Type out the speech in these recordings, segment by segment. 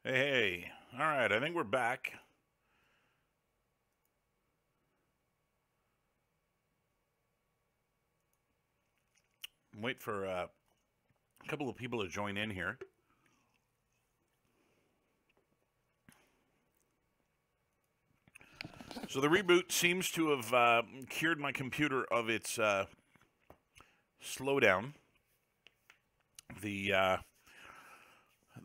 Hey, all right, I think we're back. Wait for a couple of people to join in here. So the reboot seems to have cured my computer of its slowdown. The uh,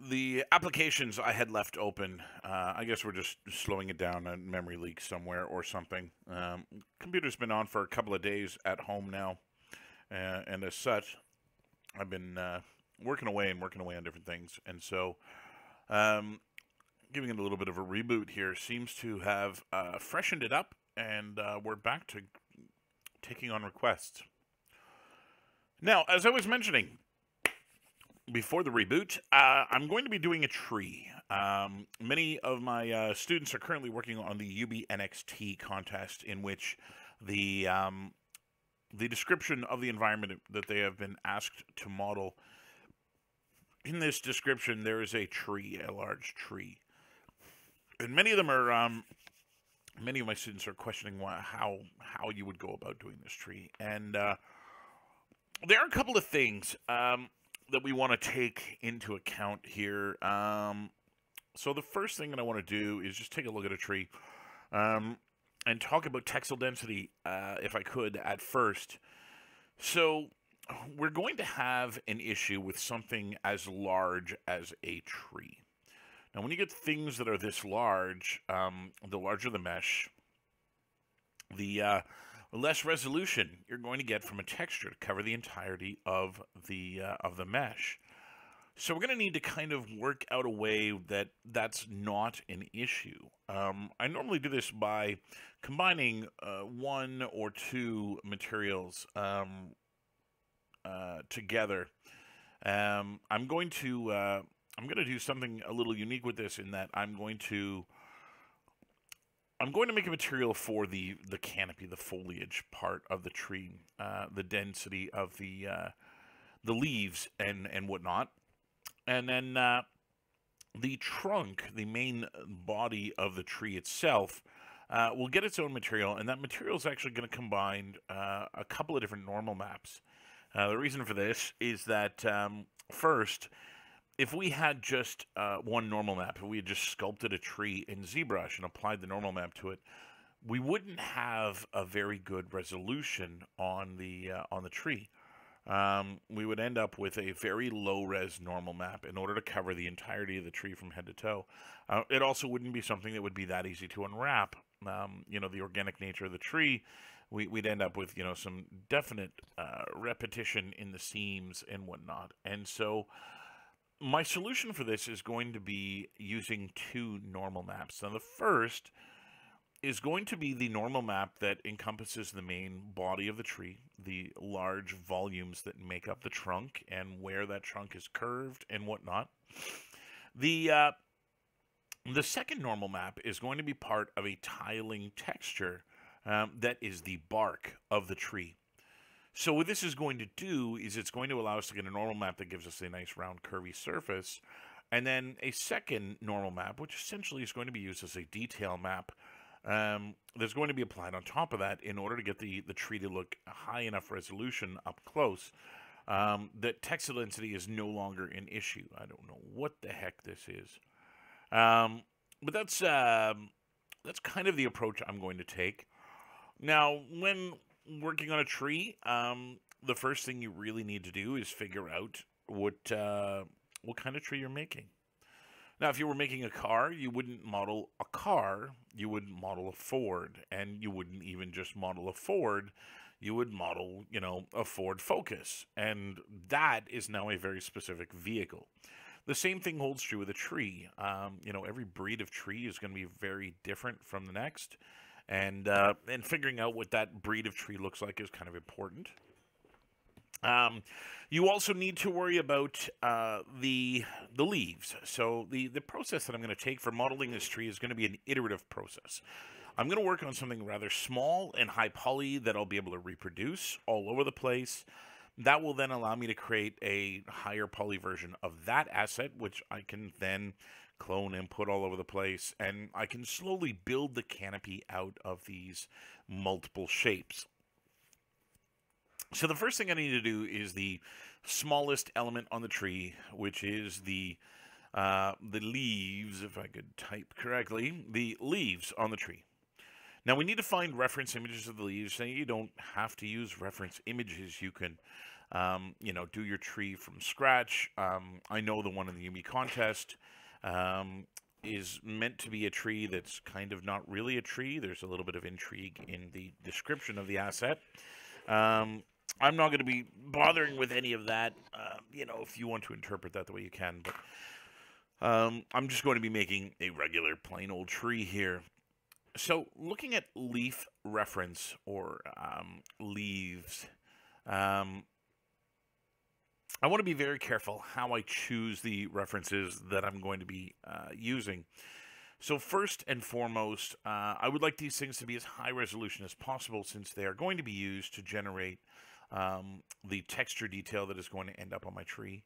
the applications I had left open, I guess we're just slowing it down, a memory leak somewhere or something. Computer's been on for a couple of days at home now, and as such, I've been working away and working away on different things, and so um, giving it a little bit of a reboot here seems to have freshened it up, and we're back to taking on requests. Now, as I was mentioning before the reboot, I'm going to be doing a tree. Many of my students are currently working on the UBNXT contest, in which the description of the environment that they have been asked to model. In this description, there is a tree, a large tree, and many of my students are questioning how you would go about doing this tree, and there are a couple of things that we want to take into account here. So the first thing that I want to do is just take a look at a tree um, and talk about textile density, if I could, at first. So we're going to have an issue with something as large as a tree. Now, when you get things that are this large, the larger the mesh, the less resolution you're going to get from a texture to cover the entirety of the mesh. So we're going to need to kind of work out a way that that's not an issue. I normally do this by combining one or two materials together. I'm going to do something a little unique with this in that I'm going to make a material for the canopy, the foliage part of the tree, the density of the leaves and whatnot, and then the trunk, the main body of the tree itself, will get its own material, and that material is actually going to combine a couple of different normal maps. The reason for this is that first, if we had just one normal map, if we had just sculpted a tree in ZBrush and applied the normal map to it, we wouldn't have a very good resolution on the tree. We would end up with a very low res normal map in order to cover the entirety of the tree from head to toe. It also wouldn't be something that would be that easy to unwrap. The organic nature of the tree, we'd end up with some definite repetition in the seams and whatnot, and so my solution for this is going to be using two normal maps. Now, the first is going to be the normal map that encompasses the main body of the tree, the large volumes that make up the trunk and where that trunk is curved and whatnot. The the second normal map is going to be part of a tiling texture that is the bark of the tree. So what this is going to do is it's going to allow us to get a normal map that gives us a nice round curvy surface, and then a second normal map, which essentially is going to be used as a detail map, that's going to be applied on top of that in order to get the tree to look high enough resolution up close that textile density is no longer an issue. I don't know what the heck this is. But that's kind of the approach I'm going to take. Now, when working on a tree, the first thing you really need to do is figure out what kind of tree you're making. Now, if you were making a car, you wouldn't model a car, you would model a Ford, and you wouldn't even just model a Ford, you would model, a Ford Focus, and that is now a very specific vehicle. The same thing holds true with a tree. Every breed of tree is going to be very different from the next, and figuring out what that breed of tree looks like is kind of important. You also need to worry about the leaves. So the process that I'm going to take for modeling this tree is going to be an iterative process. I'm going to work on something rather small and high poly that I'll be able to reproduce all over the place. That will then allow me to create a higher poly version of that asset, which I can then clone input all over the place, and I can slowly build the canopy out of these multiple shapes. So the first thing I need to do is the smallest element on the tree, which is the leaves, if I could type correctly, the leaves on the tree. Now we need to find reference images of the leaves. So you don't have to use reference images. You can, do your tree from scratch. I know the one in the Yumi contest is meant to be a tree that's kind of not really a tree. There's a little bit of intrigue in the description of the asset. I'm not going to be bothering with any of that. If you want to interpret that the way you can, but I'm just going to be making a regular plain old tree here. So looking at leaf reference or leaves, I want to be very careful how I choose the references that I'm going to be using. So first and foremost, I would like these things to be as high resolution as possible, since they are going to be used to generate the texture detail that is going to end up on my tree.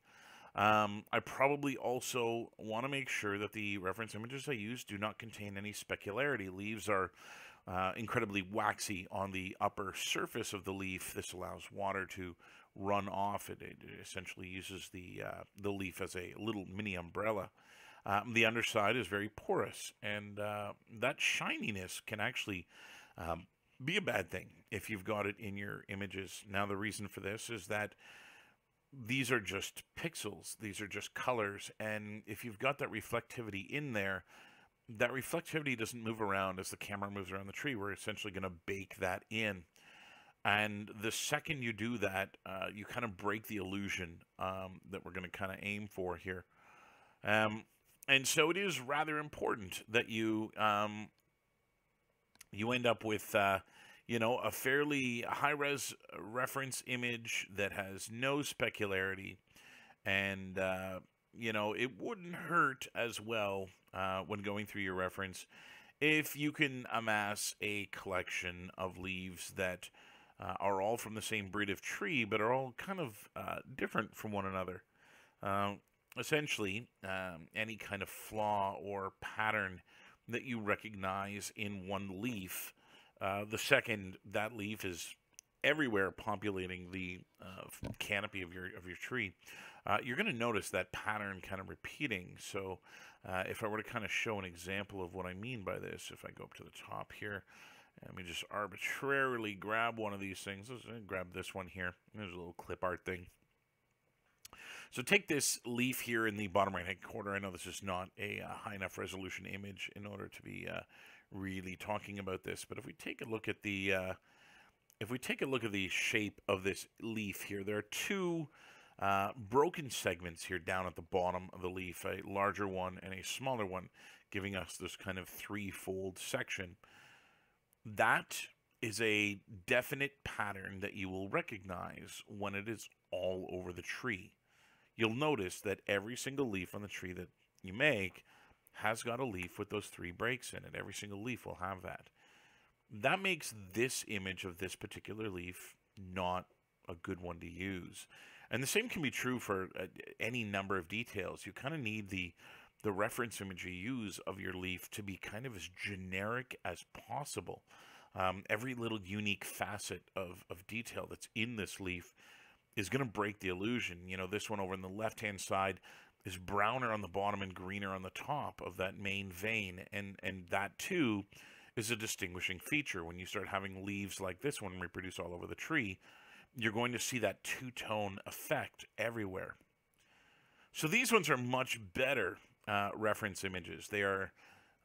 I probably also want to make sure that the reference images I use do not contain any specularity. Leaves are incredibly waxy on the upper surface of the leaf. This allows water to run off. It essentially uses the leaf as a little mini umbrella. The underside is very porous, and that shininess can actually be a bad thing if you've got it in your images. Now, the reason for this is that these are just pixels. These are just colors, and if you've got that reflectivity in there, that reflectivity doesn't move around as the camera moves around the tree. We're essentially going to bake that in. And the second you do that, you kind of break the illusion that we're going to kind of aim for here. And so it is rather important that you end up with a fairly high-res reference image that has no specularity, and it wouldn't hurt as well when going through your reference if you can amass a collection of leaves that are all from the same breed of tree, but are all kind of different from one another. Essentially, any kind of flaw or pattern that you recognize in one leaf, the second that leaf is everywhere populating the canopy of your tree, you're going to notice that pattern kind of repeating. So if I were to kind of show an example of what I mean by this, if I go up to the top here, let me just arbitrarily grab one of these things. Let's grab this one here. There's a little clip art thing. So take this leaf here in the bottom right hand corner. I know this is not a high enough resolution image in order to be really talking about this, but if we take a look at the shape of this leaf here, there are two broken segments here down at the bottom of the leaf, a larger one and a smaller one, giving us this kind of threefold section. That is a definite pattern that you will recognize when it is all over the tree. You'll notice that every single leaf on the tree that you make has got a leaf with those three breaks in it. Every single leaf will have that. That makes this image of this particular leaf not a good one to use. And the same can be true for any number of details. You kind of need the reference image you use of your leaf to be kind of as generic as possible. Every little unique facet of detail that's in this leaf is going to break the illusion. This one over on the left-hand side is browner on the bottom and greener on the top of that main vein. And that, too, is a distinguishing feature. When you start having leaves like this one reproduce all over the tree, you're going to see that two-tone effect everywhere. So these ones are much better reference images. They are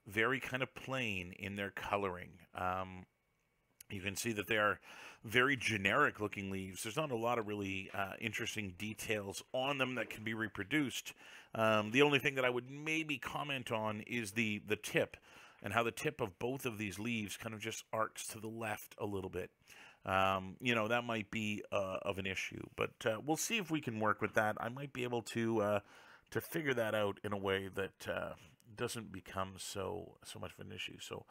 very kind of plain in their coloring. You can see that they are very generic looking leaves. There's not a lot of really interesting details on them that can be reproduced. The only thing that I would maybe comment on is the tip, and how the tip of both of these leaves kind of just arcs to the left a little bit. That might be of an issue, but we'll see if we can work with that. I might be able to figure that out in a way that doesn't become so much of an issue. So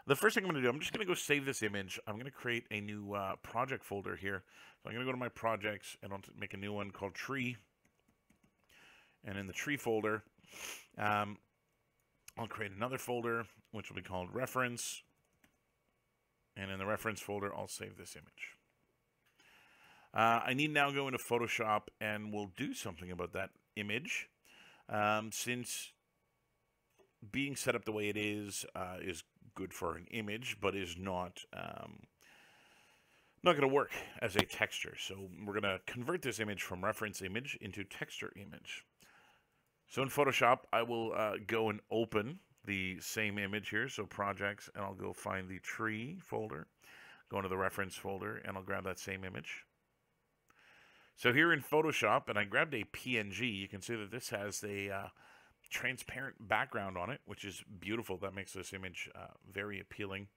the first thing I'm going to do, I'm just going to go save this image. I'm going to create a new project folder here. So I'm going to go to my projects and I'll make a new one called tree. And in the tree folder, I'll create another folder, which will be called reference. And in the reference folder, I'll save this image. I need now go into Photoshop, and we'll do something about that image. Since being set up the way it is good for an image, but is not going to work as a texture. So we're going to convert this image from reference image into texture image. So in Photoshop, I will go and open the same image here. So projects, and I'll go find the tree folder, go into the reference folder, and I'll grab that same image. So here in Photoshop, and I grabbed a PNG, you can see that this has a transparent background on it, which is beautiful. That makes this image very appealing.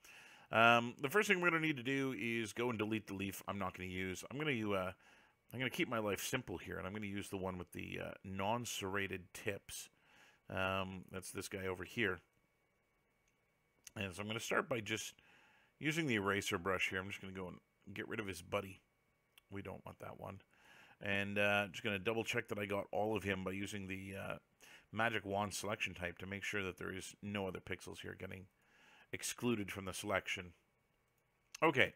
The first thing we're going to need to do is go and delete the leaf I'm not going to use. I'm going to keep my life simple here, and I'm going to use the one with the non-serrated tips. That's this guy over here. And so I'm going to start by just using the eraser brush here. I'm just going to go and get rid of his buddy. We don't want that one. And just going to double check that I got all of him by using the magic wand selection type to make sure that there is no other pixels here getting excluded from the selection. Okay,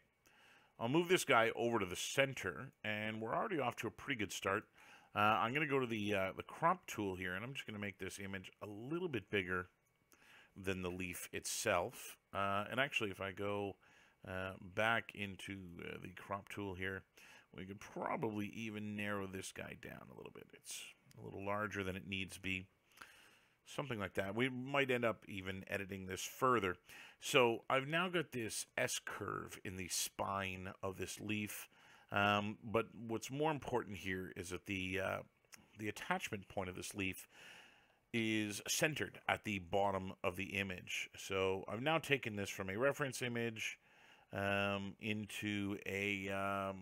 I'll move this guy over to the center, and we're already off to a pretty good start. I'm going to go to the crop tool here, and I'm just going to make this image a little bit bigger than the leaf itself. And actually, if I go back into the crop tool here, we could probably even narrow this guy down a little bit. It's a little larger than it needs to be. Something like that. We might end up even editing this further. So I've now got this S-curve in the spine of this leaf. But what's more important here is that the attachment point of this leaf is centered at the bottom of the image. So I've now taken this from a reference image into a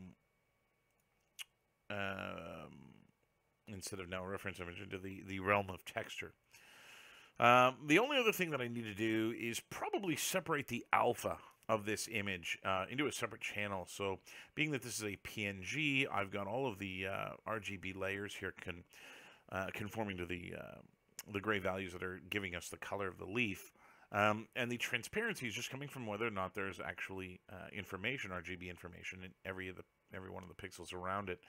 instead of now a reference image into the realm of texture. The only other thing that I need to do is probably separate the alpha of this image into a separate channel. So being that this is a PNG, I've got all of the RGB layers here conforming to the gray values that are giving us the color of the leaf. And the transparency is just coming from whether or not there's actually information, RGB information, in every one of the pixels around it.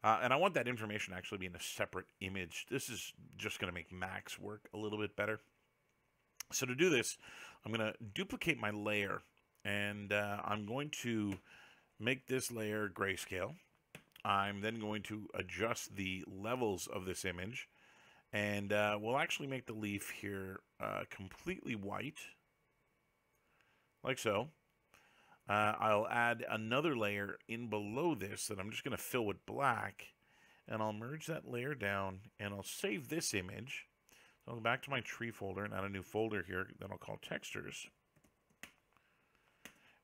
And I want that information actually be in a separate image. This is just going to make Max work a little bit better. So to do this, I'm going to duplicate my layer, and I'm going to make this layer grayscale. I'm then going to adjust the levels of this image, and we'll actually make the leaf here completely white, like so. I'll add another layer in below this that I'm just going to fill with black, and I'll merge that layer down, and I'll save this image. So I'll go back to my tree folder and add a new folder here that I'll call textures.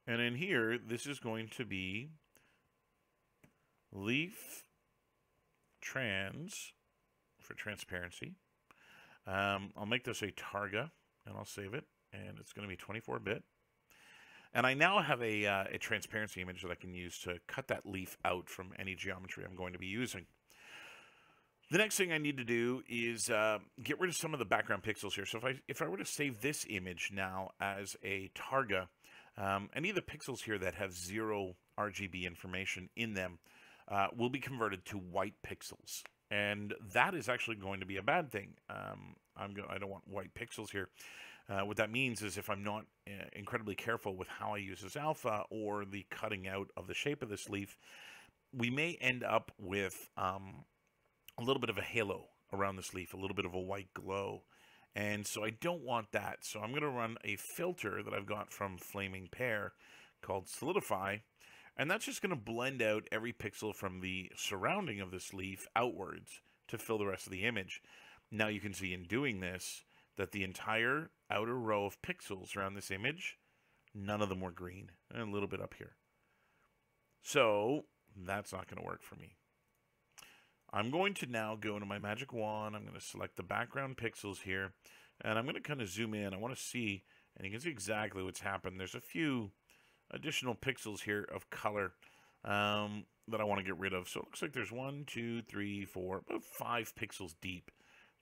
And in here, this is going to be leaf trans for transparency. I'll make this a targa, and I'll save it, and it's going to be 24-bit. And I now have a transparency image that I can use to cut that leaf out from any geometry I'm going to be using. The next thing I need to do is get rid of some of the background pixels here. So if I were to save this image now as a targa, any of the pixels here that have 0 RGB information in them will be converted to white pixels. And that is actually going to be a bad thing. I don't want white pixels here. What that means is if I'm not incredibly careful with how I use this alpha or the cutting out of the shape of this leaf, we may end up with a little bit of a halo around this leaf, a little bit of a white glow. And so I don't want that. So I'm going to run a filter that I've got from Flaming Pear called Solidify. And that's just going to blend out every pixel from the surrounding of this leaf outwards to fill the rest of the image. Now you can see in doing this that the entire outer row of pixels around this image, none of them were green, and a little bit up here. So that's not going to work for me. I'm going to now go into my magic wand. I'm going to select the background pixels here, and I'm going to kind of zoom in. I want to see, and you can see exactly what's happened. There's a few additional pixels here of color that I want to get rid of. So it looks like there's 1, 2, 3, 4, about 5 pixels deep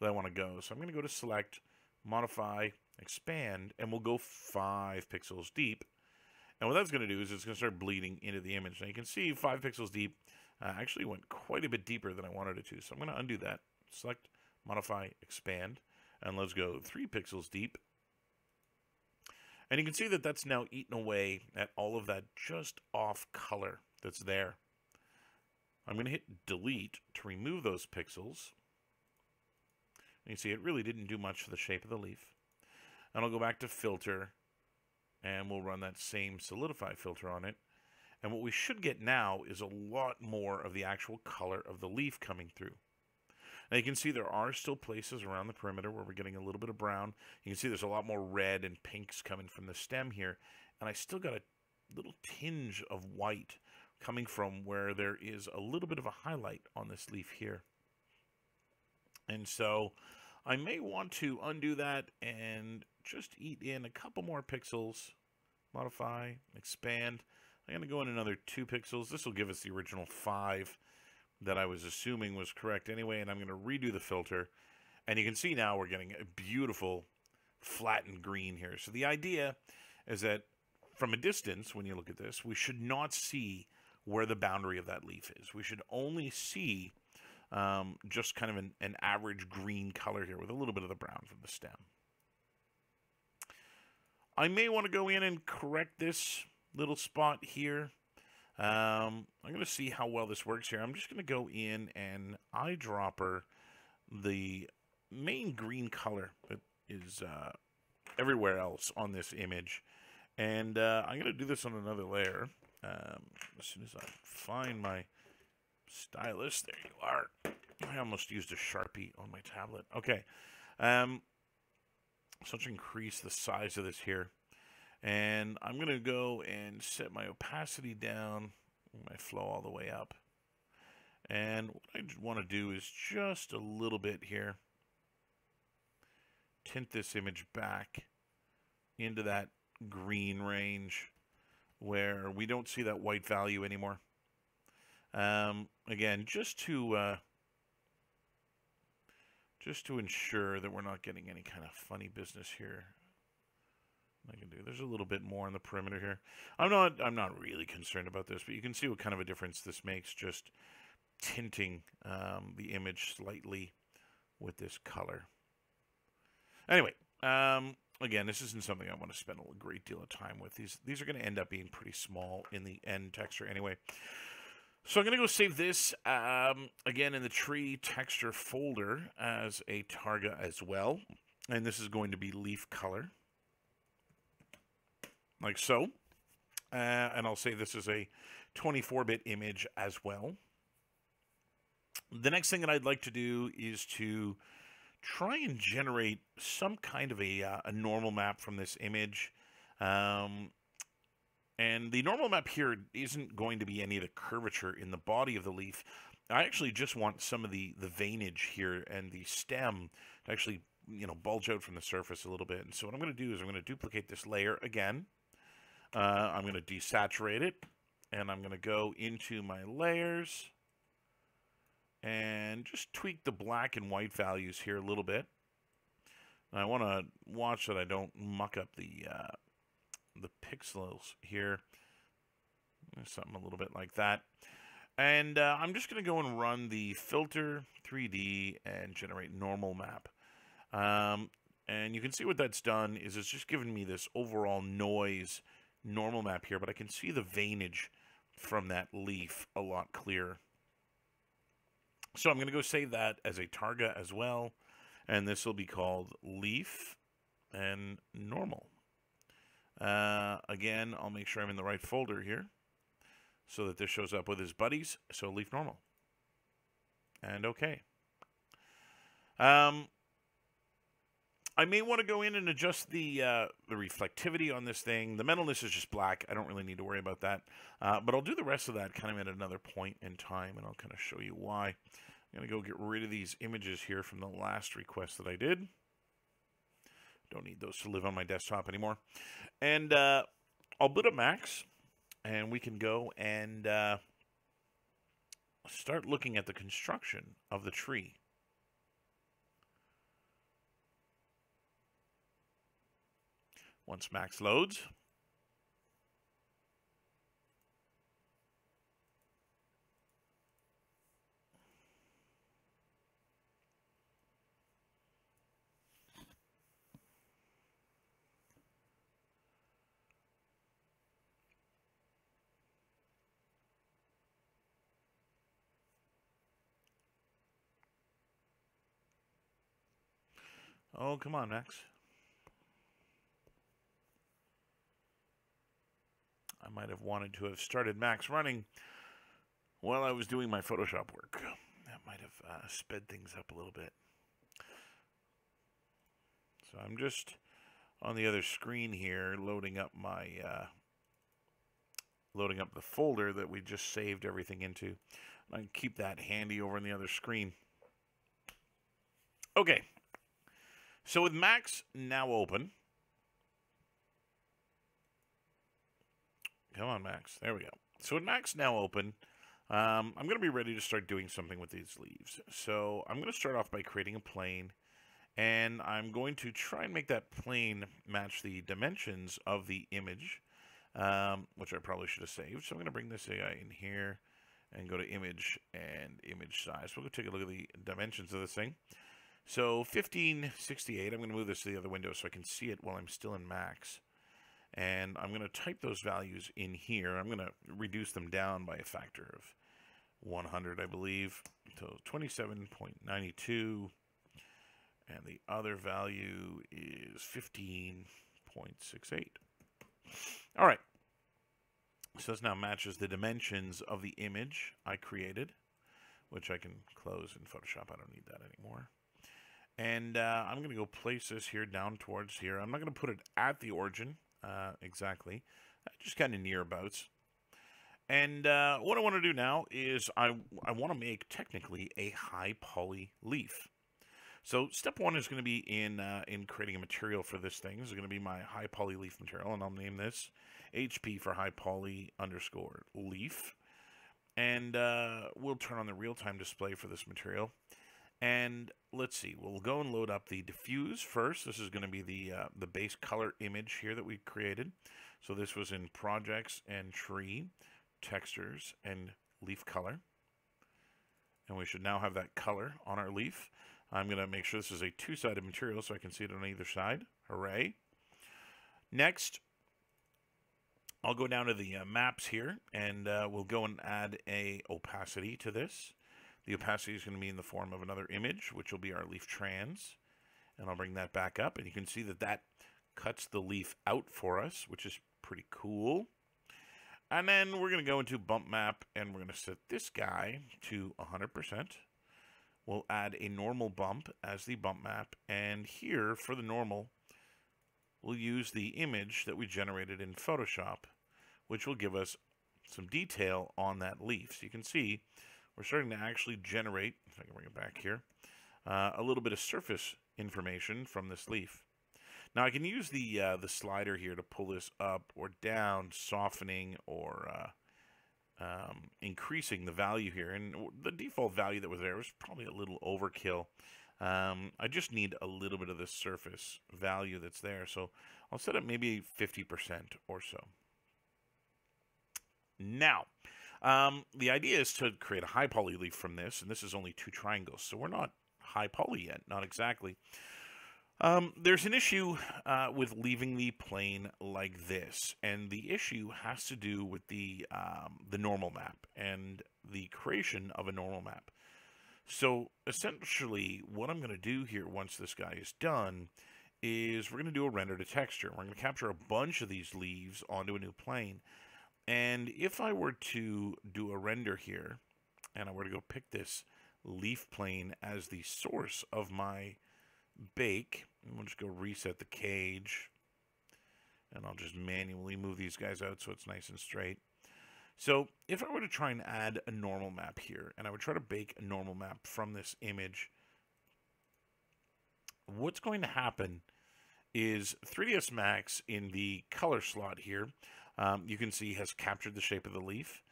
that I want to go. So I'm going to go to select, modify, expand, and we'll go 5 pixels deep. And what that's going to do is it's going to start bleeding into the image. Now you can see 5 pixels deep actually went quite a bit deeper than I wanted it to. So I'm going to undo that. Select, modify, expand, and let's go 3 pixels deep. And you can see that that's now eaten away at all of that just off color that's there. I'm going to hit delete to remove those pixels. And you see it really didn't do much for the shape of the leaf. And I'll go back to filter, and we'll run that same solidify filter on it. And what we should get now is a lot more of the actual color of the leaf coming through. Now you can see there are still places around the perimeter where we're getting a little bit of brown. You can see there's a lot more red and pinks coming from the stem here. And I still got a little tinge of white coming from where there is a little bit of a highlight on this leaf here. And so I may want to undo that and just eat in a couple more pixels. Modify, expand. I'm going to go in another 2 pixels. This will give us the original 5 that I was assuming was correct anyway, and I'm going to redo the filter. And you can see now we're getting a beautiful flattened green here. So the idea is that from a distance, when you look at this, we should not see where the boundary of that leaf is. We should only see just kind of an average green color here with a little bit of the brown from the stem. I may want to go in and correct this little spot here. I'm going to see how well this works here. I'm just going to go in and eyedropper the main green color that is everywhere else on this image. And I'm going to do this on another layer. As soon as I find my stylus, there you are. I almost used a Sharpie on my tablet. Okay. So let's increase the size of this here. And I'm going to go and set my opacity down, my flow all the way up. And what I want to do is just a little bit here. Tint this image back into that green range where we don't see that white value anymore. Again, just to ensure that we're not getting any kind of funny business here. I can do. There's a little bit more on the perimeter here. I'm not really concerned about this, but you can see what kind of a difference this makes just tinting the image slightly with this color. Anyway, again, this isn't something I want to spend a great deal of time with. These are going to end up being pretty small in the end texture anyway. So I'm going to go save this again in the tree texture folder as a target as well. And this is going to be leaf color. Like so. And I'll save this as a 24-bit image as well. The next thing that I'd like to do is to try and generate some kind of a normal map from this image. And the normal map here isn't going to be any of the curvature in the body of the leaf. I actually just want some of the veinage here and the stem to actually, bulge out from the surface a little bit. And so what I'm going to do is I'm going to duplicate this layer again. I'm going to desaturate it, and I'm going to go into my layers and just tweak the black and white values here a little bit. And I want to watch that I don't muck up the pixels here. Something a little bit like that. And I'm just going to go and run the filter 3D and generate normal map. And you can see what that's done is it's just given me this overall noise normal map here, but I can see the veinage from that leaf a lot clearer. So I'm going to go save that as a target as well, and this will be called leaf and normal. Again, I'll make sure I'm in the right folder here so that this shows up with his buddies. So leaf normal. And okay. I may want to go in and adjust the reflectivity on this thing. The metalness is just black. I don't really need to worry about that. But I'll do the rest of that kind of at another point in time, and I'll kind of show you why. I'm going to go get rid of these images here from the last request that I did. Don't need those to live on my desktop anymore. And I'll boot up Max, and we can go and start looking at the construction of the tree. Once Max loads. Oh, come on, Max. I might have wanted to have started Max running while I was doing my Photoshop work. That might have sped things up a little bit. So I'm just on the other screen here, loading up my loading up the folder that we just saved everything into. I can keep that handy over on the other screen. Okay, so with Max now open, come on, Max. There we go. So with Max now open, I'm going to be ready to start doing something with these leaves. So I'm going to start off by creating a plane, and I'm going to try and make that plane match the dimensions of the image, which I probably should have saved. So I'm going to bring this guy in here and go to image and image size. We'll go take a look at the dimensions of this thing. So 1568, I'm going to move this to the other window so I can see it while I'm still in Max. And I'm going to type those values in here. I'm going to reduce them down by a factor of 100, I believe. So 27.92. And the other value is 15.68. All right. So this now matches the dimensions of the image I created, which I can close in Photoshop. I don't need that anymore. And I'm going to go place this here down towards here. I'm not going to put it at the origin exactly, just kind of nearabouts. And what I want to do now is I want to make technically a high poly leaf. So step one is going to be in creating a material for this thing. This is going to be my high poly leaf material, and I'll name this HP for high poly underscore leaf. And we'll turn on the real-time display for this material. And let's see, we'll go and load up the diffuse first. This is going to be the base color image here that we created. So this was in projects and tree, textures, and leaf color. And we should now have that color on our leaf. I'm going to make sure this is a two-sided material so I can see it on either side. Hooray. Next, I'll go down to the maps here, and we'll go and add a opacity to this. The opacity is going to be in the form of another image, which will be our leaf trans. And I'll bring that back up, and you can see that that cuts the leaf out for us, which is pretty cool. And then we're going to go into bump map, and we're going to set this guy to 100%. We'll add a normal bump as the bump map, and here for the normal, we'll use the image that we generated in Photoshop, which will give us some detail on that leaf. So you can see we're starting to actually generate, if I can bring it back here, a little bit of surface information from this leaf. Now I can use the slider here to pull this up or down, softening or increasing the value here. And the default value that was there was probably a little overkill. I just need a little bit of the surface value that's there. So I'll set it maybe 50% or so. Now, the idea is to create a high poly leaf from this, and this is only 2 triangles, so we're not high poly yet, not exactly. There's an issue with leaving the plane like this, and the issue has to do with the normal map and the creation of a normal map. So essentially, what I'm going to do here once this guy is done is we're going to do a render to texture. We're going to capture a bunch of these leaves onto a new plane. And if I were to do a render here, and I were to go pick this leaf plane as the source of my bake, and we'll just go reset the cage, and I'll just manually move these guys out so it's nice and straight. So if I were to try and add a normal map here, and I would try to bake a normal map from this image, what's going to happen is 3ds Max in the color slot here, you can see has captured the shape of the leaf.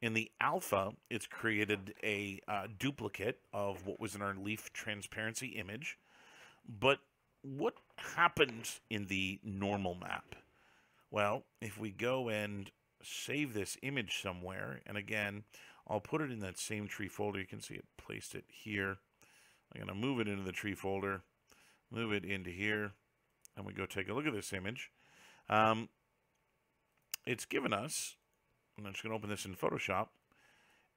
In the alpha, it's created a duplicate of what was in our leaf transparency image. But what happens in the normal map? Well, if we go and save this image somewhere, and again, I'll put it in that same tree folder. You can see it placed it here. I'm going to move it into the tree folder, move it into here, and we go take a look at this image. It's given us, I'm just going to open this in Photoshop,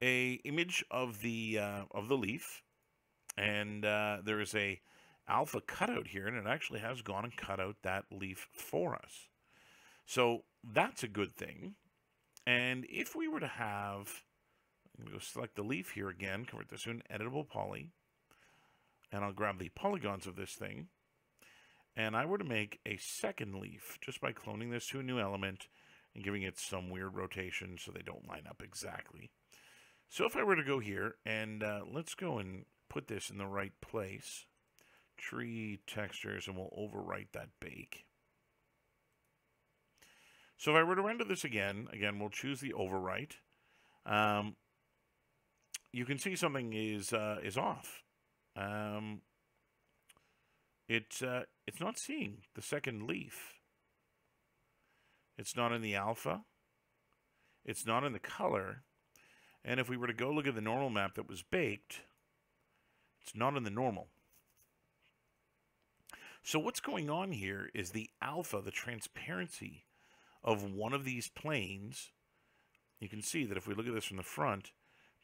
a image of the leaf, and there is a alpha cutout here, and it actually has gone and cut out that leaf for us. So that's a good thing. And if we were to have, I'm going to go select the leaf here again, convert this to an editable poly, and I'll grab the polygons of this thing, and I were to make a second leaf just by cloning this to a new element and giving it some weird rotation so they don't line up exactly. So if I were to go here, and let's go and put this in the right place, tree textures, and we'll overwrite that bake. So if I were to render this again, we'll choose the overwrite. You can see something is off. It's not seeing the second leaf. It's not in the alpha. It's not in the color. And if we were to go look at the normal map that was baked, it's not in the normal. So what's going on here is the alpha, the transparency of one of these planes. You can see that if we look at this from the front,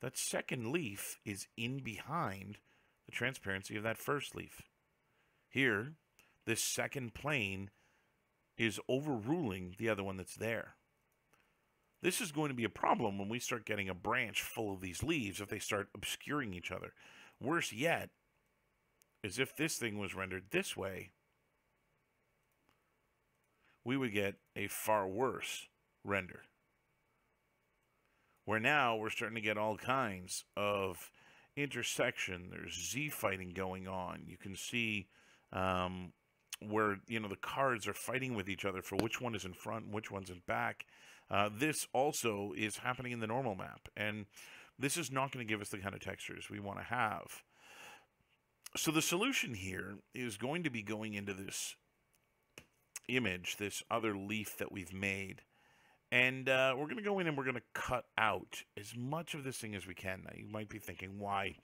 that second leaf is in behind the transparency of that first leaf. Here, this second plane is overruling the other one that's there. This is going to be a problem when we start getting a branch full of these leaves if they start obscuring each other. Worse yet is if this thing was rendered this way, we would get a far worse render. Where now we're starting to get all kinds of intersection. There's Z fighting going on. You can see where, you know, the cards are fighting with each other for which one is in front and which one's in back. This also is happening in the normal map, and this is not going to give us the kind of textures we want to have. So the solution here is going to be going into this image, this other leaf that we've made, and we're going to go in and we're going to cut out as much of this thing as we can. Now, you might be thinking, why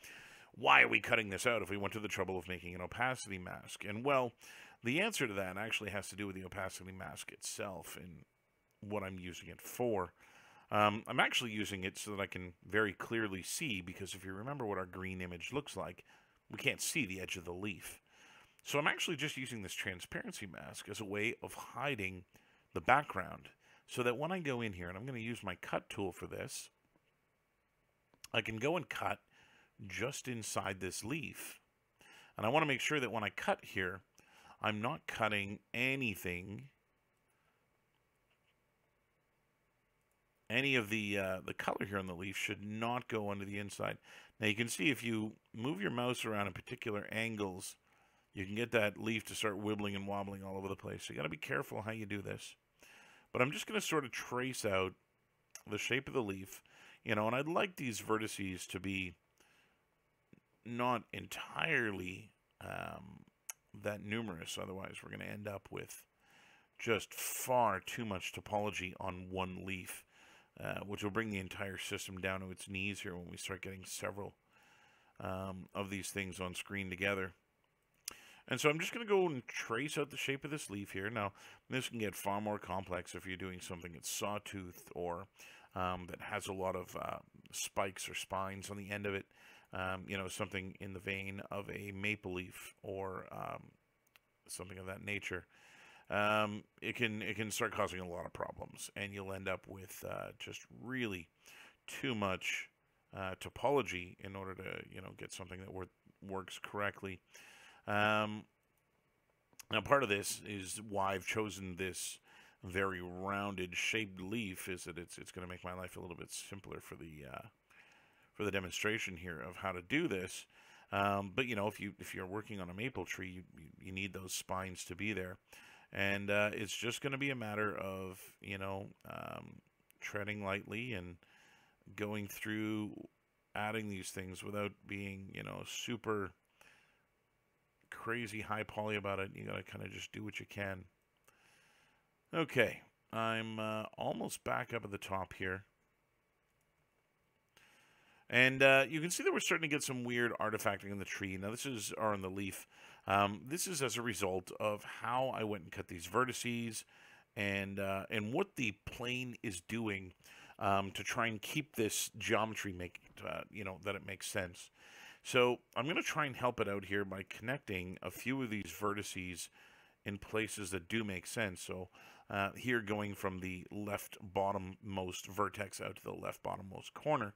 are we cutting this out if we went to the trouble of making an opacity mask? And, well, the answer to that actually has to do with the opacity mask itself and what I'm using it for. I'm actually using it so that I can very clearly see, because if you remember what our green image looks like, we can't see the edge of the leaf. So I'm actually just using this transparency mask as a way of hiding the background, so that when I go in here, and I'm going to use my cut tool for this, I can go and cut just inside this leaf. And I want to make sure that when I cut here, I'm not cutting anything, any of the color here on the leaf should not go onto the inside. Now you can see if you move your mouse around in particular angles, you can get that leaf to start wibbling and wobbling all over the place. So you got to be careful how you do this. But I'm just going to sort of trace out the shape of the leaf, you know, and I'd like these vertices to be not entirely that numerous. Otherwise, we're going to end up with just far too much topology on one leaf, which will bring the entire system down to its knees here when we start getting several of these things on screen together. And so I'm just going to go and trace out the shape of this leaf here. Now, this can get far more complex if you're doing something that's sawtooth or that has a lot of spikes or spines on the end of it. You know, something in the vein of a maple leaf or something of that nature. It can start causing a lot of problems, and you'll end up with just really too much topology in order to, you know, get something that works correctly. Now, part of this is why I've chosen this very rounded shaped leaf, is that it's going to make my life a little bit simpler for the demonstration here of how to do this. But you know, if you're working on a maple tree, you need those spines to be there, and it's just going to be a matter of, you know, treading lightly and going through adding these things without being, you know, super crazy high poly about it. You got to kind of just do what you can. Okay, I'm almost back up at the top here. And you can see that we're starting to get some weird artifacting in the tree. Now this is, or in the leaf. This is as a result of how I went and cut these vertices and what the plane is doing to try and keep this geometry that it makes sense. So I'm going to try and help it out here by connecting a few of these vertices in places that do make sense. So here going from the left bottommost vertex out to the left bottommost corner.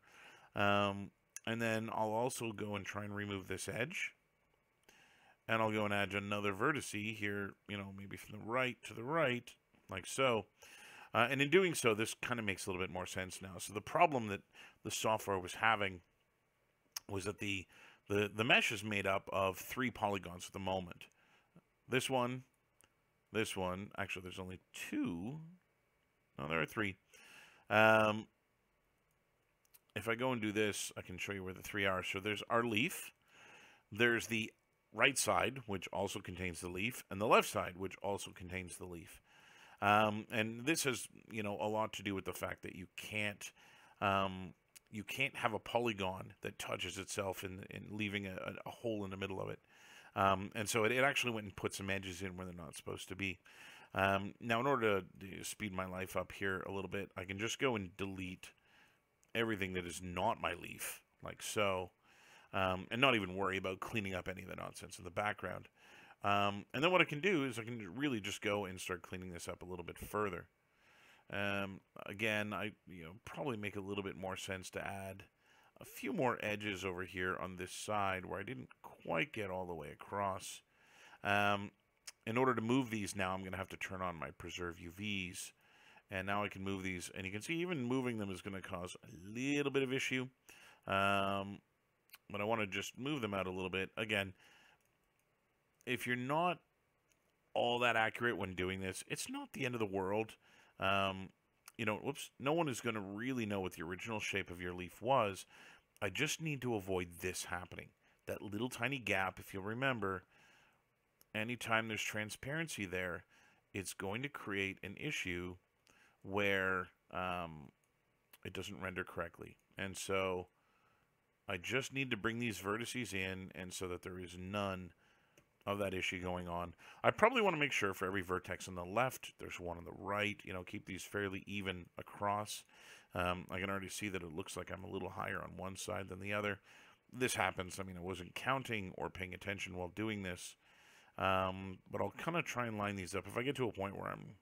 And then I'll also go and try and remove this edge. And I'll go and add another vertex here, maybe from the right to the right, like so. And in doing so, this kind of makes a little bit more sense now. So the problem that the software was having was that the mesh is made up of 3 polygons at the moment. This one, actually there's only 2. No, there are 3. If I go and do this, I can show you where the 3 are. So there's our leaf. There's the right side, which also contains the leaf, and the left side, which also contains the leaf. And this has, a lot to do with the fact that you can't have a polygon that touches itself in leaving a hole in the middle of it. And so it actually went and put some edges in where they're not supposed to be. Now, in order to speed my life up here a little bit, I can just go and delete everything that is not my leaf, like so, and not even worry about cleaning up any of the nonsense in the background. And then what I can do is I can really just go and start cleaning this up a little bit further. Again, I probably make a little bit more sense to add a few more edges over here on this side where I didn't quite get all the way across. In order to move these now, I'm going to have to turn on my preserve UVs. And now I can move these, and you can see even moving them is going to cause a little bit of issue. But I want to just move them out a little bit. Again, if you're not all that accurate when doing this, it's not the end of the world. No one is going to really know what the original shape of your leaf was. I just need to avoid this happening. That little tiny gap, if you'll remember, anytime there's transparency there, it's going to create an issue where it doesn't render correctly. And so I just need to bring these vertices in, and so that there is none of that issue going on. I probably want to make sure for every vertex on the left, there's one on the right, keep these fairly even across. I can already see that it looks like I'm a little higher on one side than the other. This happens. I mean, I wasn't counting or paying attention while doing this. But I'll kind of try and line these up. If I get to a point where I'm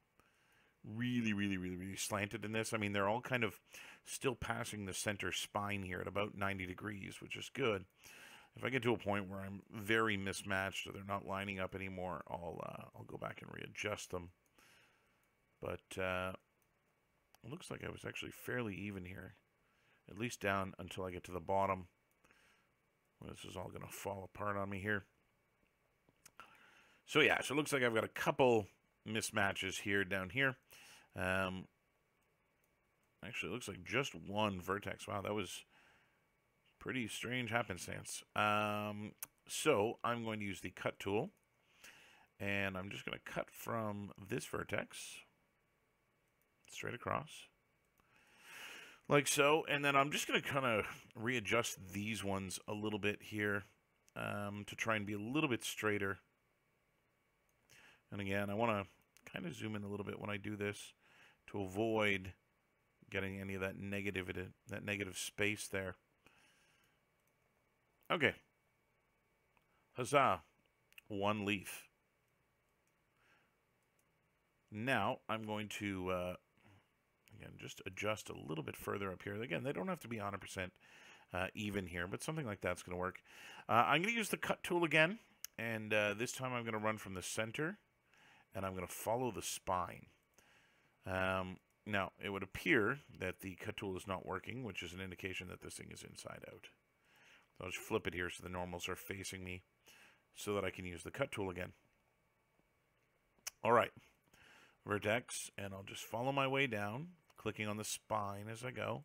really slanted in this. I mean, they're all kind of still passing the center spine here at about 90 degrees, which is good. If I get to a point where I'm very mismatched or they're not lining up anymore, I'll go back and readjust them. But it looks like I was actually fairly even here, at least down until I get to the bottom. This is all going to fall apart on me here. So yeah, so it looks like I've got a couple mismatches here down here. Actually, it looks like just one vertex. Wow, that was pretty strange happenstance. So I'm going to use the cut tool, and I'm just going to cut from this vertex straight across, like so. And then I'm just going to kind of readjust these ones a little bit here to try and be a little bit straighter. And again, I want to kind of zoom in a little bit when I do this to avoid getting any of that negative space there. Okay. Huzzah. One leaf. Now I'm going to, again, just adjust a little bit further up here. Again, they don't have to be 100% even here, but something like that's going to work. I'm going to use the cut tool again, and this time I'm going to run from the center, and I'm going to follow the spine. Now, it would appear that the cut tool is not working, which is an indication that this thing is inside out. So I'll just flip it here so the normals are facing me so that I can use the cut tool again. All right, vertex, and I'll just follow my way down, clicking on the spine as I go.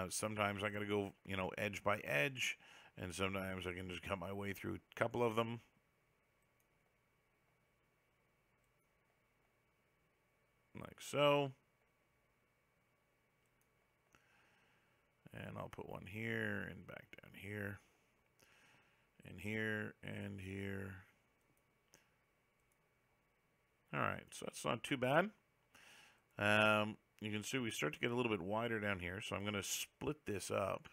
Sometimes I got to go, edge by edge, and sometimes I can just cut my way through a couple of them. like so. And I'll put one here and back down here. And here and here. Alright, so that's not too bad. You can see we start to get a little bit wider down here, so I'm going to split this up.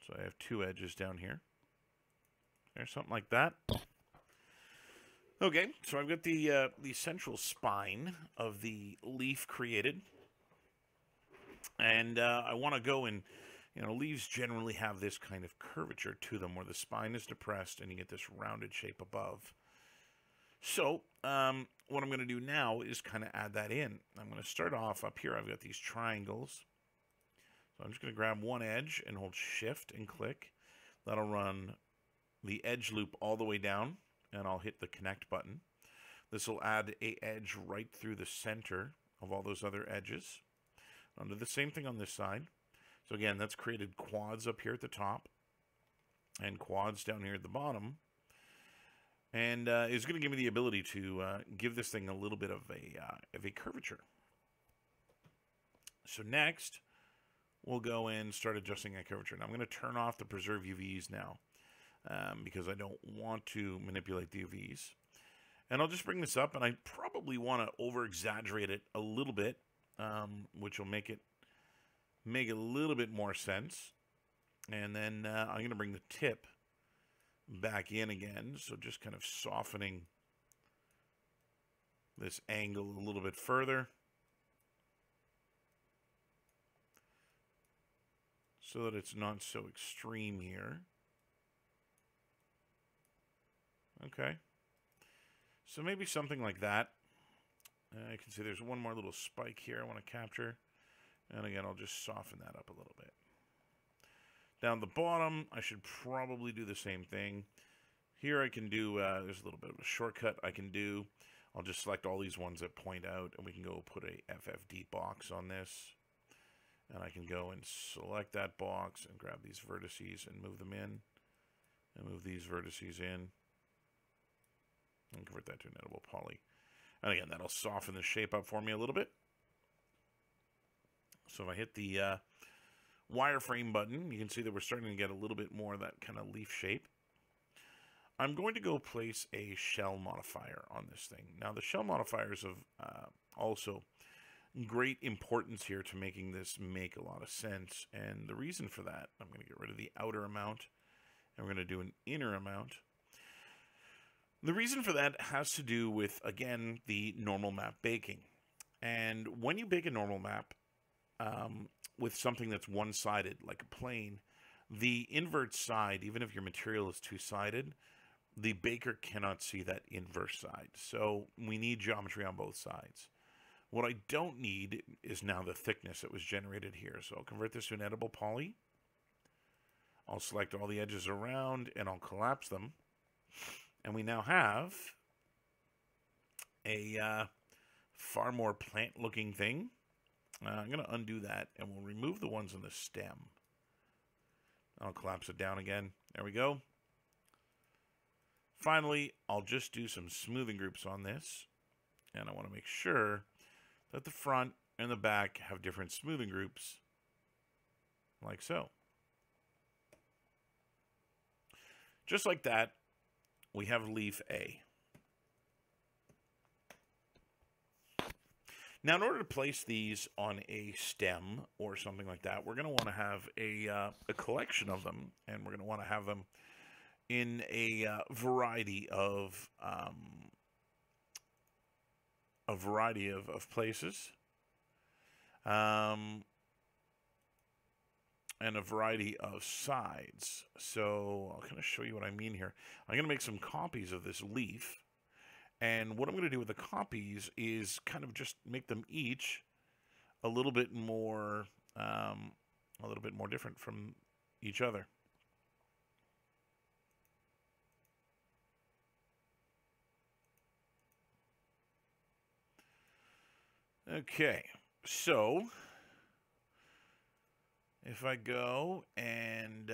So I have two edges down here. There's something like that. Okay, so I've got the central spine of the leaf created. And I want to go and, you know, leaves generally have this kind of curvature to them where the spine is depressed and you get this rounded shape above. So what I'm going to do now is kind of add that in. I'm going to start off up here. I've got these triangles. So I'm just going to grab one edge and hold shift and click. That'll run the edge loop all the way down, and I'll hit the connect button. This will add an edge right through the center of all those other edges. I'll do the same thing on this side. So again, that's created quads up here at the top and quads down here at the bottom. And it's going to give me the ability to give this thing a little bit of a curvature. So next, we'll go and start adjusting that curvature. Now I'm going to turn off the preserve UVs now because I don't want to manipulate the UVs. And I'll just bring this up, and I probably want to over-exaggerate it a little bit, which will make it a little bit more sense. And then I'm going to bring the tip back in again, so just kind of softening this angle a little bit further so that it's not so extreme here. Okay, so maybe something like that. I can see there's one more little spike here I want to capture, and again I'll just soften that up a little bit. Down the bottom, I should probably do the same thing. Here I can do, there's a little bit of a shortcut I can do. I'll just select all these ones that point out, and we can go put a FFD box on this. And I can go and select that box and grab these vertices and move them in. And move these vertices in. And convert that to an editable poly. And again, that'll soften the shape up for me a little bit. So if I hit the wireframe button, you can see that we're starting to get a little bit more of that kind of leaf shape. I'm going to go place a shell modifier on this thing. Now the shell modifiers have also great importance here to making this make a lot of sense. And the reason for that, I'm going to get rid of the outer amount, and we're going to do an inner amount. The reason for that has to do with, again, the normal map baking. And when you bake a normal map, with something that's one-sided, like a plane, the invert side, even if your material is two-sided, the baker cannot see that inverse side. So we need geometry on both sides. What I don't need is now the thickness that was generated here. So I'll convert this to an editable poly. I'll select all the edges around, and I'll collapse them. And we now have a far more plant-looking thing. I'm going to undo that, and we'll remove the ones on the stem. I'll collapse it down again. There we go. Finally, I'll just do some smoothing groups on this. And I want to make sure that the front and the back have different smoothing groups, like so. Just like that, we have leaf A. Now, in order to place these on a stem or something like that, we're going to want to have a collection of them, and we're going to want to have them in a variety of places, and a variety of sides. So I'll kind of show you what I mean here. I'm going to make some copies of this leaf. And what I'm going to do with the copies is kind of just make them each a little bit more different from each other. Okay, so if I go and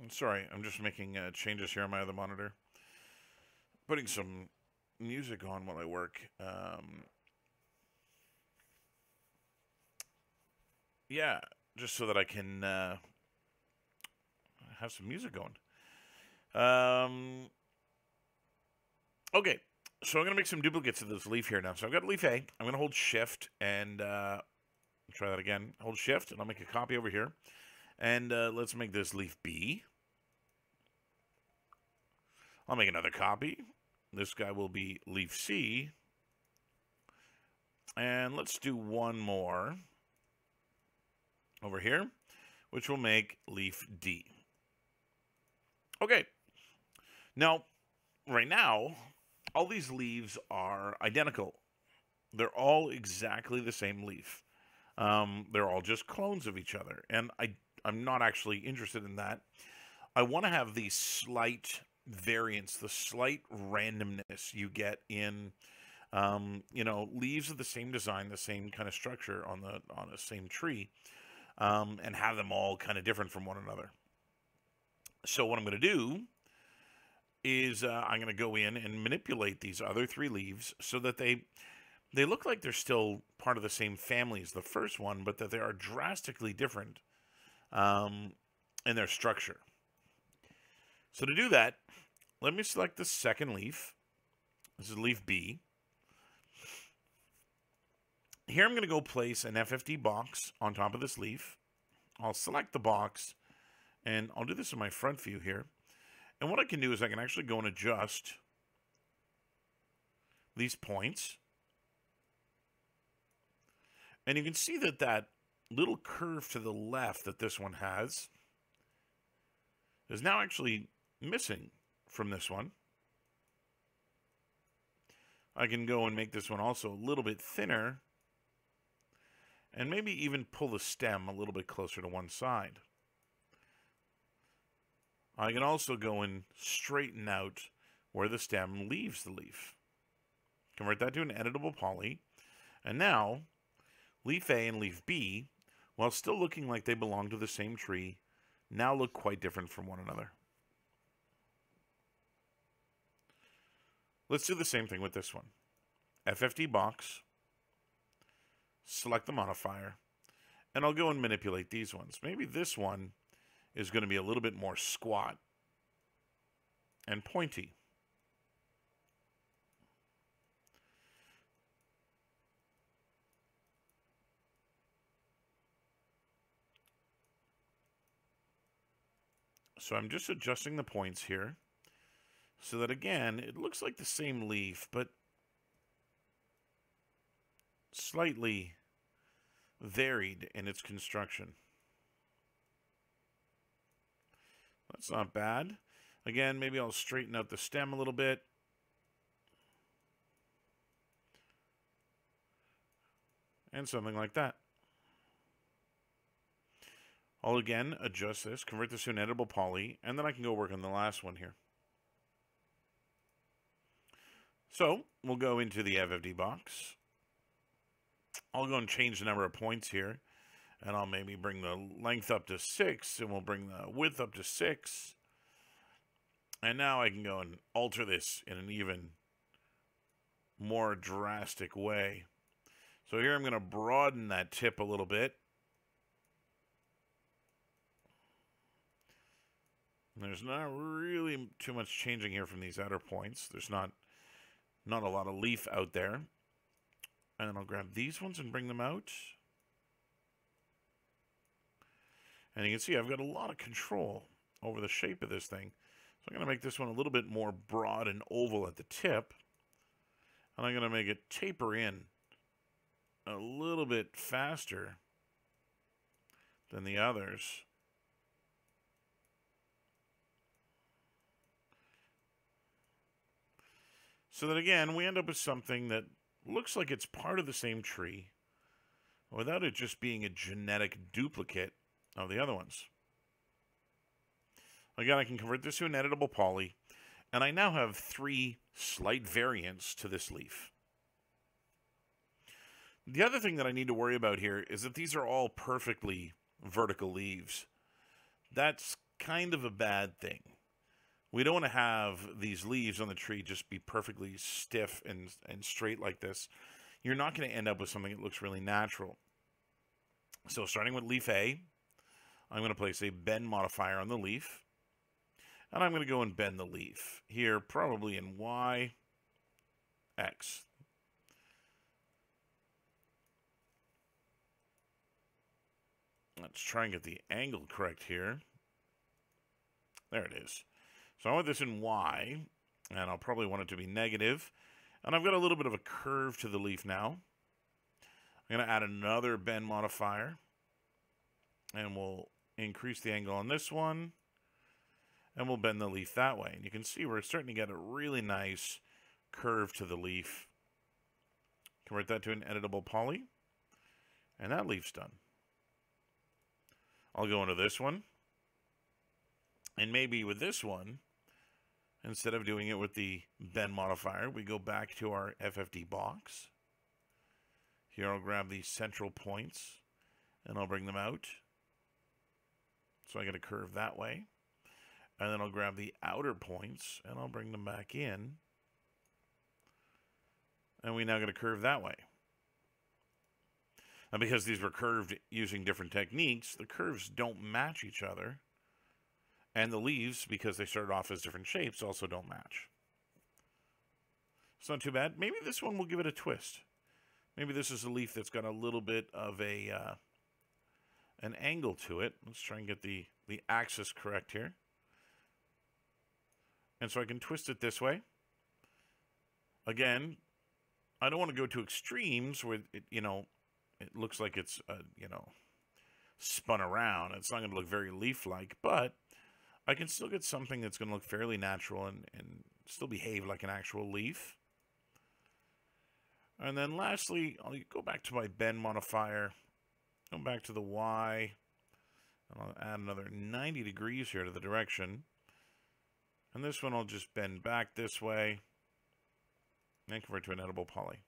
Sorry, I'm just making changes here on my other monitor. Putting some music on while I work. Yeah, just so that I can have some music going. Okay, so I'm going to make some duplicates of this leaf here now. So I've got leaf A. I'm going to hold Shift and try that again. Hold Shift, and I'll make a copy over here. And let's make this leaf B. I'll make another copy. This guy will be leaf C. And let's do one more over here, which will make leaf D. Okay. Now, right now, all these leaves are identical. They're all exactly the same leaf. They're all just clones of each other. And I'm not actually interested in that. I want to have the slight variance, the slight randomness you get in, leaves of the same design, the same kind of structure on the same tree, and have them all kind of different from one another. So what I'm going to do is I'm going to go in and manipulate these other three leaves so that they look like they're still part of the same family as the first one, but that they are drastically different in their structure. So to do that, let me select the second leaf. This is leaf B. Here I'm going to go place an FFD box on top of this leaf. I'll select the box, and I'll do this in my front view here. And what I can do is I can actually go and adjust these points. And you can see that that little curve to the left that this one has is now actually missing from this one. I can go and make this one also a little bit thinner, and maybe even pull the stem a little bit closer to one side. I can also go and straighten out where the stem leaves the leaf. Convert that to an editable poly. And now, leaf A and leaf B, while still looking like they belong to the same tree, now look quite different from one another. Let's do the same thing with this one. FFD box, select the modifier, and I'll go and manipulate these ones. Maybe this one is going to be a little bit more squat and pointy. So I'm just adjusting the points here so that, again, it looks like the same leaf, but slightly varied in its construction. That's not bad. Again, maybe I'll straighten out the stem a little bit. And something like that. I'll again adjust this, convert this to an editable poly, and then I can go work on the last one here. So, we'll go into the FFD box. I'll go and change the number of points here, and I'll maybe bring the length up to 6, and we'll bring the width up to 6. And now I can go and alter this in an even more drastic way. So here I'm going to broaden that tip a little bit. There's not really too much changing here from these outer points. There's not a lot of leaf out there. And then I'll grab these ones and bring them out. And you can see I've got a lot of control over the shape of this thing. So I'm going to make this one a little bit more broad and oval at the tip. And I'm going to make it taper in a little bit faster than the others. So that, again, we end up with something that looks like it's part of the same tree without it just being a genetic duplicate of the other ones. Again, I can convert this to an editable poly, and I now have 3 slight variants to this leaf. The other thing that I need to worry about here is that these are all perfectly vertical leaves. That's kind of a bad thing. We don't want to have these leaves on the tree just be perfectly stiff and straight like this. You're not going to end up with something that looks really natural. So starting with leaf A, I'm going to place a bend modifier on the leaf. And I'm going to go and bend the leaf. Here, probably in Y, X. Let's try and get the angle correct here. There it is. So I want this in Y, and I'll probably want it to be negative. And I've got a little bit of a curve to the leaf now. I'm going to add another bend modifier. And we'll increase the angle on this one. And we'll bend the leaf that way. And you can see we're starting to get a really nice curve to the leaf. Convert that to an editable poly. And that leaf's done. I'll go into this one. And maybe with this one, instead of doing it with the bend modifier, we go back to our FFD box. Here I'll grab these central points and I'll bring them out. So I get a curve that way. And then I'll grab the outer points and I'll bring them back in. And we now get a curve that way. And because these were curved using different techniques, the curves don't match each other. And the leaves, because they started off as different shapes, also don't match. It's not too bad. Maybe this one will give it a twist. Maybe this is a leaf that's got a little bit of an angle to it. Let's try and get the axis correct here. And so I can twist it this way. Again, I don't want to go to extremes where it, it looks like it's, spun around. It's not going to look very leaf-like, but I can still get something that's going to look fairly natural and still behave like an actual leaf. And then lastly, I'll go back to my bend modifier, go back to the Y, and I'll add another 90 degrees here to the direction. And this one I'll just bend back this way and convert to an editable poly.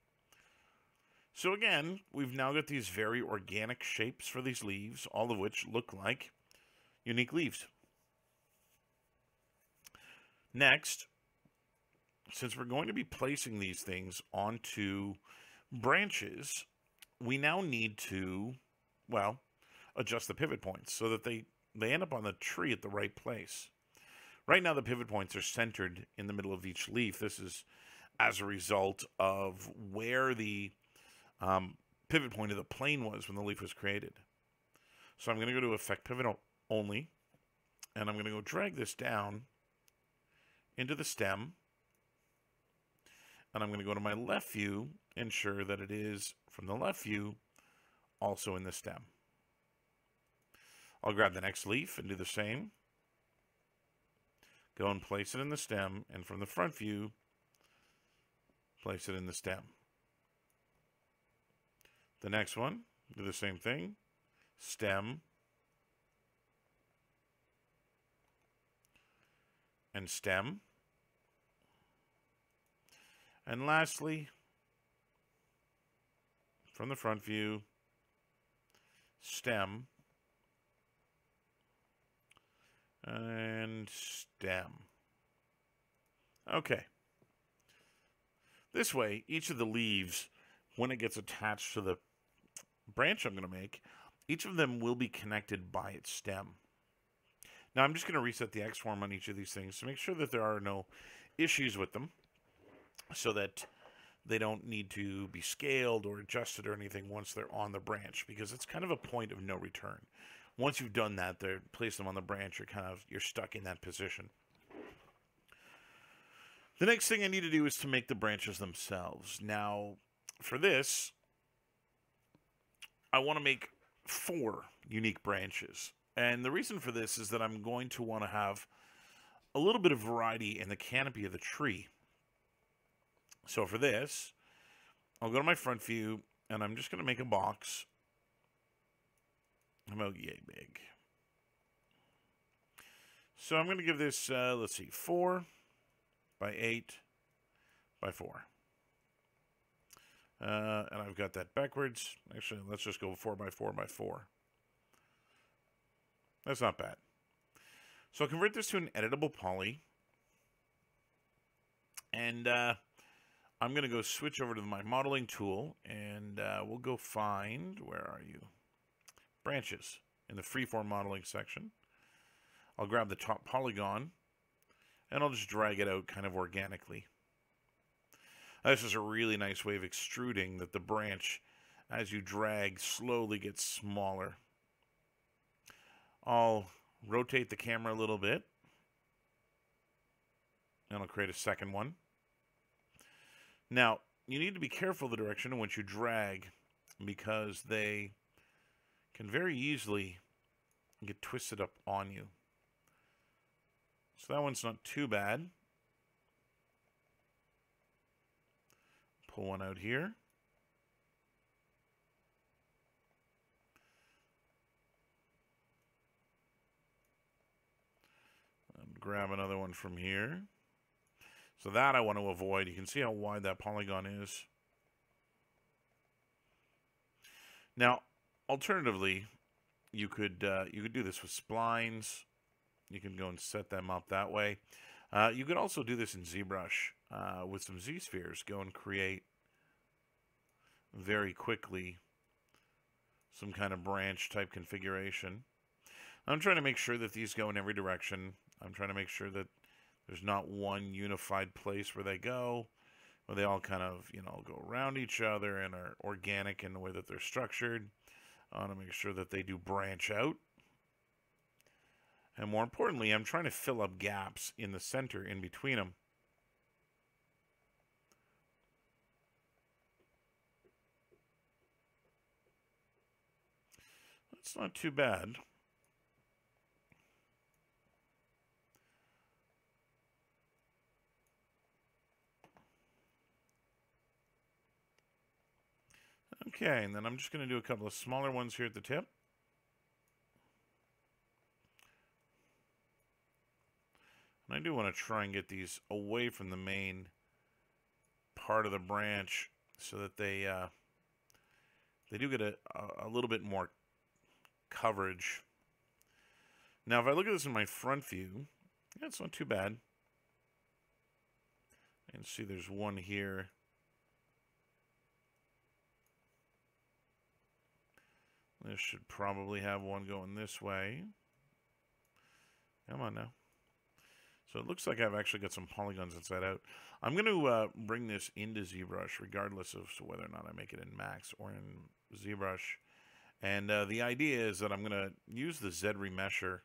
So again, we've now got these very organic shapes for these leaves, all of which look like unique leaves. Next, since we're going to be placing these things onto branches, we now need to, adjust the pivot points so that they end up on the tree at the right place. Right now, the pivot points are centered in the middle of each leaf. This is as a result of where the pivot point of the plane was when the leaf was created. So I'm going to go to Effect Pivot Only, and I'm going to go drag this down into the stem, and I'm going to go to my left view, ensure that it is, from the left view, also in the stem. I'll grab the next leaf and do the same. Go and place it in the stem, and from the front view, place it in the stem. The next one, do the same thing. Stem. And stem. And lastly, from the front view, stem. And stem. Okay. This way, each of the leaves, when it gets attached to the branch I'm going to make, each of them will be connected by its stem. Now I'm just going to reset the X-form on each of these things to make sure that there are no issues with them, so that they don't need to be scaled or adjusted or anything once they're on the branch, because it's kind of a point of no return. Once you've done that, place them on the branch, you're stuck in that position. The next thing I need to do is to make the branches themselves. Now, for this, I want to make 4 unique branches. And the reason for this is that I'm going to want to have a little bit of variety in the canopy of the tree. So for this, I'll go to my front view, and I'm just going to make a box about yay big. So I'm going to give this, let's see, 4 by 8 by 4. And I've got that backwards. Actually, let's just go 4 by 4 by 4. That's not bad. So I'll convert this to an editable poly. And I'm going to go switch over to my modeling tool, and we'll go find, where are you? Branches in the freeform modeling section. I'll grab the top polygon, and I'll just drag it out kind of organically. This is a really nice way of extruding that the branch, as you drag, slowly gets smaller. I'll rotate the camera a little bit, and I'll create a second one. Now, you need to be careful of the direction in which you drag, because they can very easily get twisted up on you. So that one's not too bad. Pull one out here. And grab another one from here. So that I want to avoid. You can see how wide that polygon is. Now, alternatively, you could do this with splines. You can go and set them up that way. You could also do this in ZBrush with some Z-spheres. Go and create very quickly some kind of branch type configuration. I'm trying to make sure that these go in every direction. I'm trying to make sure that there's not one unified place where they go, where they all kind of, go around each other and are organic in the way that they're structured. I want to make sure that they do branch out. And more importantly, I'm trying to fill up gaps in the center in between them. That's not too bad. Okay, and then I'm just going to do a couple of smaller ones here at the tip. And I do want to try and get these away from the main part of the branch so that they do get a little bit more coverage. Now, if I look at this in my front view, yeah, it's not too bad. And see, there's one here. This should probably have one going this way. Come on now. So it looks like I've actually got some polygons inside out. I'm going to bring this into ZBrush regardless of whether or not I make it in Max or in ZBrush. And the idea is that I'm going to use the Z remesher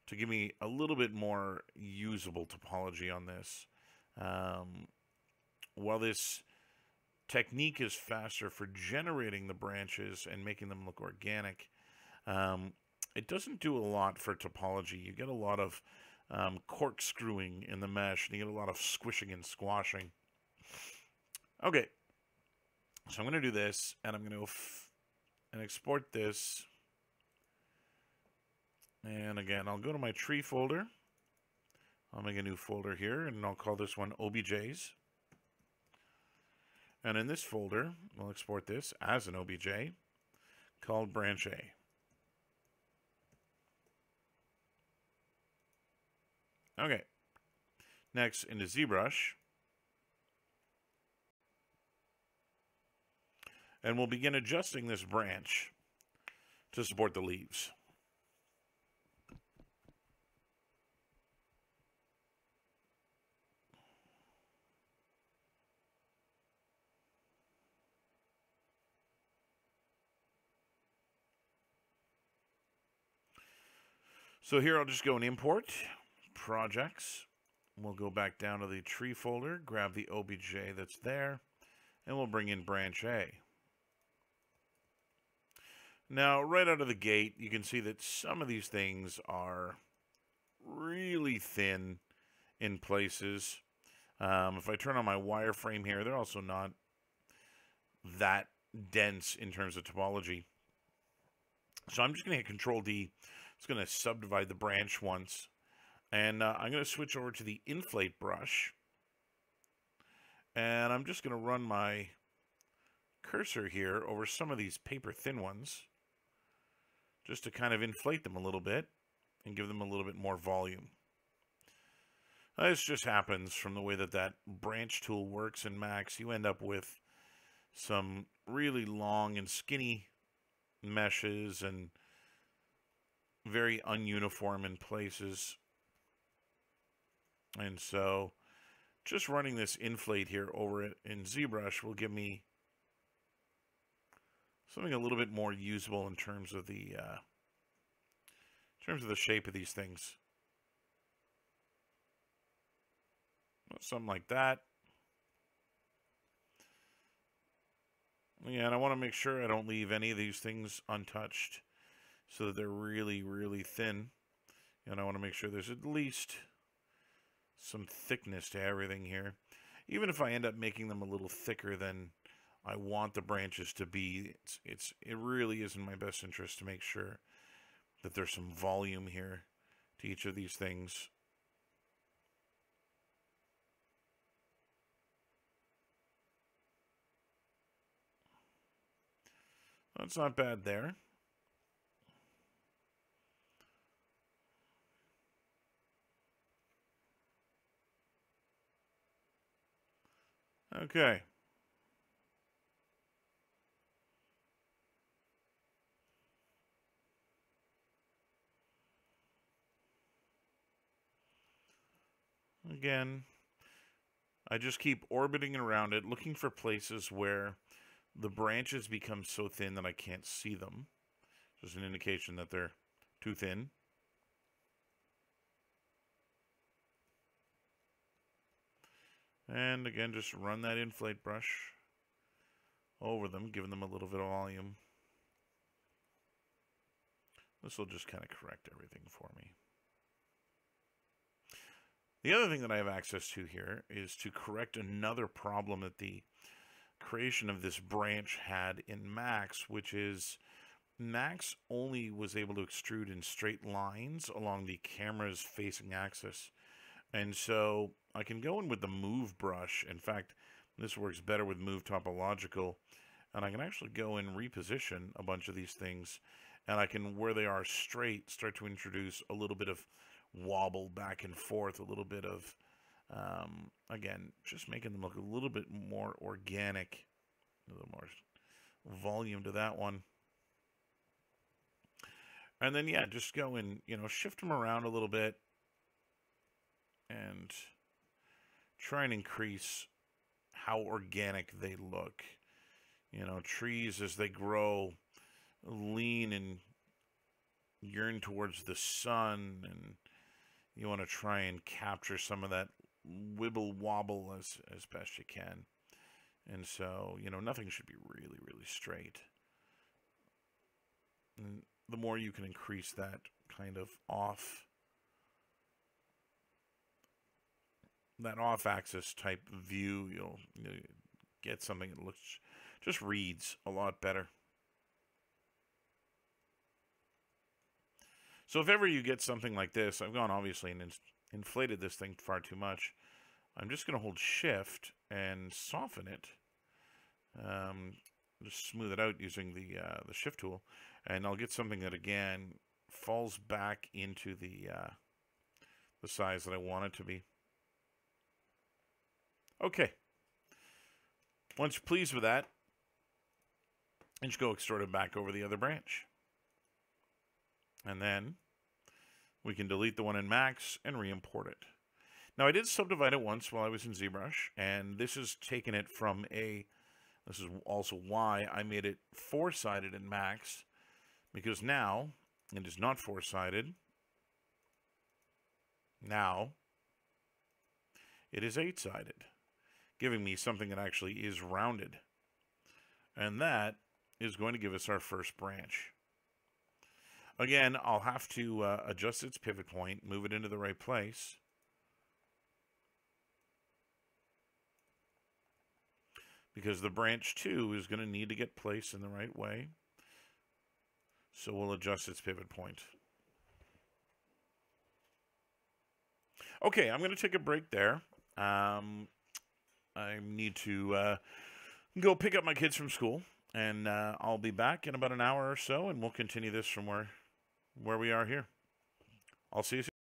to give me a little bit more usable topology on this. While this technique is faster for generating the branches and making them look organic, it doesn't do a lot for topology. You get a lot of corkscrewing in the mesh, and you get a lot of squishing and squashing. Okay, so I'm going to do this, and I'm going to go and export this. And again, I'll go to my tree folder. I'll make a new folder here, and I'll call this one OBJs. And in this folder, we'll export this as an OBJ called branch A. Okay, next into ZBrush, and we'll begin adjusting this branch to support the leaves. So here I'll just go and import projects. We'll go back down to the tree folder, grab the OBJ that's there, and we'll bring in branch A. Now, right out of the gate, you can see that some of these things are really thin in places. If I turn on my wireframe here, they're also not that dense in terms of topology. So I'm just going to hit Control D. It's going to subdivide the branch once. And I'm going to switch over to the inflate brush. And I'm just going to run my cursor here over some of these paper thin ones, just to kind of inflate them a little bit. and give them a little bit more volume. This just happens from the way that that branch tool works in Max. You end up with some really long and skinny meshes and very ununiform in places. And so just running this inflate here over it in ZBrush will give me something a little bit more usable in terms of the shape of these things. Something like that. Yeah, and I want to make sure I don't leave any of these things untouched so that they're really, really thin. And I want to make sure there's at least some thickness to everything here. Even if I end up making them a little thicker than I want the branches to be, it really is in my best interest to make sure that there's some volume here to each of these things. That's not bad there. Okay. Again, I just keep orbiting around it, looking for places where the branches become so thin that I can't see them. Just an indication that they're too thin. And again, just run that inflate brush over them, giving them a little bit of volume. This will just kind of correct everything for me. The other thing that I have access to here is to correct another problem that the creation of this branch had in Max, which is Max only was able to extrude in straight lines along the camera's facing axis. And so I can go in with the move brush. In fact, this works better with move topological. And I can actually go and reposition a bunch of these things. And I can, where they are straight, start to introduce a little bit of wobble back and forth, a little bit of, again, just making them look a little bit more organic, a little more volume to that one. And then, yeah, just go and, shift them around a little bit and try and increase how organic they look. Trees as they grow lean and yearn towards the sun, and you want to try and capture some of that wibble wobble as best you can. And so, nothing should be really, really straight. And the more you can increase that kind of off-axis type view, you'll get something that looks, just reads a lot better. So if ever you get something like this, I've gone obviously and inflated this thing far too much. I'm just going to hold shift and soften it. Just smooth it out using the shift tool. And I'll get something that, again, falls back into the size that I want it to be. Okay. Once you're pleased with that, and just go extrude it back over the other branch. And then we can delete the one in Max and re-import it. Now, I did subdivide it once while I was in ZBrush, and this is taking it from this is also why I made it 4-sided in Max, because now it is not 4-sided. Now it is 8-sided, giving me something that actually is rounded. And that is going to give us our first branch. Again, I'll have to adjust its pivot point, move it into the right place. Because the branch 2 is going to need to get placed in the right way. So we'll adjust its pivot point. Okay, I'm going to take a break there. I need to go pick up my kids from school. And I'll be back in about an hour or so, and we'll continue this from where we are here. I'll see you soon.